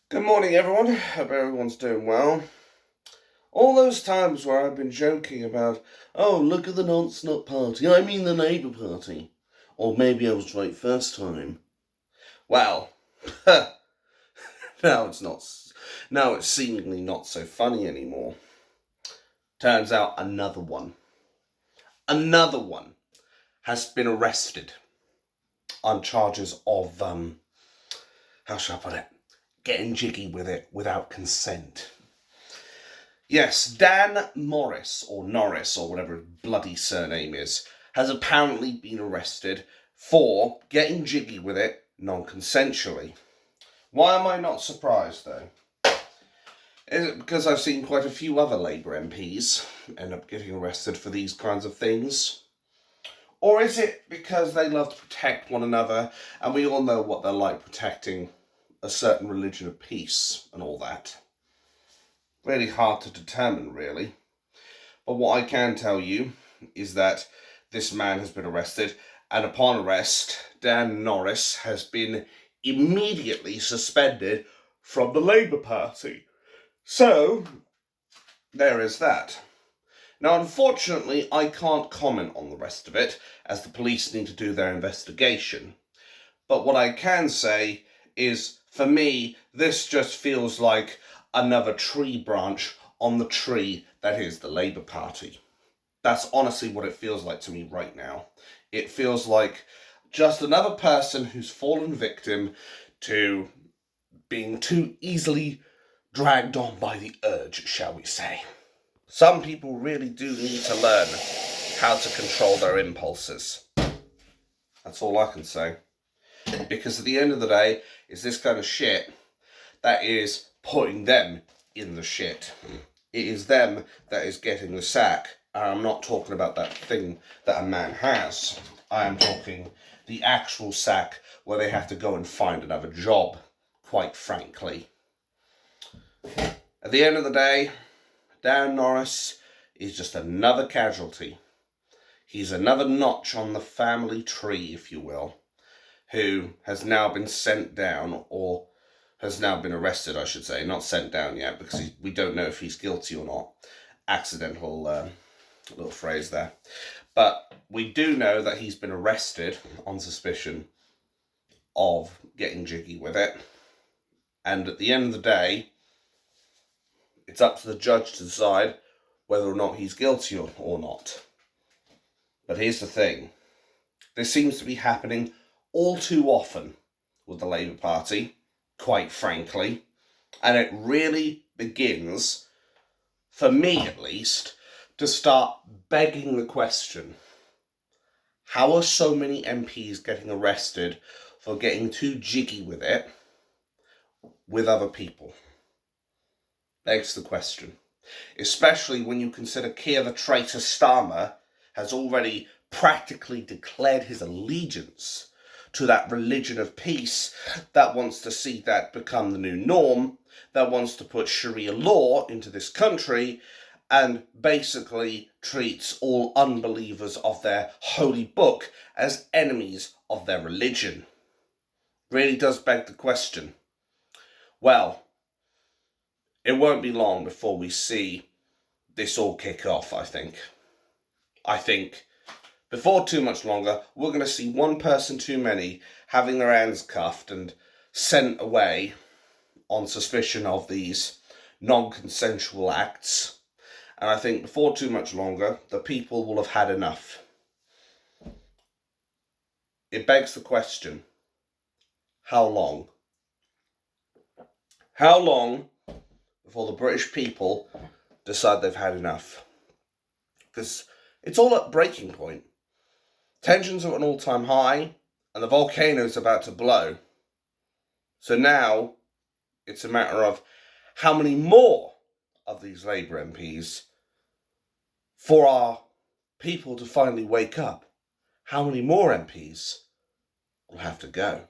Good morning, everyone. Hope everyone's doing well. All those times where I've been joking about, oh, look at the nonce nut party, I mean the Labour Party. Or maybe I was right first time. Well, now it's not. Now it's seemingly not so funny anymore. Turns out another one has been arrested on charges of, how shall I put it, getting jiggy with it without consent. Yes, Dan Morris, or Norris, or whatever his bloody surname is, has apparently been arrested for getting jiggy with it non-consensually. Why am I not surprised, though? Is it because I've seen quite a few other Labour MPs end up getting arrested for these kinds of things? Or is it because they love to protect one another, and we all know what they're like protecting a certain religion of peace and all that? Really hard to determine, really. But what I can tell you is that this man has been arrested, and upon arrest, Dan Norris has been immediately suspended from the Labour Party. So, there is that. Now, unfortunately, I can't comment on the rest of it, as the police need to do their investigation. But what I can say is, for me, this just feels like another tree branch on the tree that is the Labour Party. That's honestly what it feels like to me right now. It feels like just another person who's fallen victim to being too easily dragged on by the urge, shall we say. Some people really do need to learn how to control their impulses. That's all I can say. Because at the end of the day, it's this kind of shit that is putting them in the shit. It is them that is getting the sack. And I'm not talking about that thing that a man has. I am talking the actual sack where they have to go and find another job, quite frankly. At the end of the day, Dan Norris is just another casualty. He's another notch on the family tree, if you will, who has now been sent down, or has now been arrested, I should say. Not sent down yet, because we don't know if he's guilty or not. Accidental little phrase there. But we do know that he's been arrested on suspicion of getting jiggy with it. And at the end of the day, it's up to the judge to decide whether or not he's guilty or not. But here's the thing. This seems to be happening all too often with the Labour Party, quite frankly. And it really begins, for me at least, to start begging the question. How are so many MPs getting arrested for getting too jiggy with it with other people? Begs the question. Especially when you consider Keir the traitor Starmer has already practically declared his allegiance to that religion of peace that wants to see that become the new norm, that wants to put Sharia law into this country, and basically treats all unbelievers of their holy book as enemies of their religion. Really does beg the question. Well, it won't be long before we see this all kick off, I think. I think before too much longer, we're going to see one person too many having their hands cuffed and sent away on suspicion of these non-consensual acts. And I think before too much longer, the people will have had enough. It begs the question, how long? How long before the British people decide they've had enough? Because it's all at breaking point. Tensions are at an all-time high, and the volcano's about to blow. So now, it's a matter of how many more of these Labour MPs, for our people to finally wake up, how many more MPs will have to go?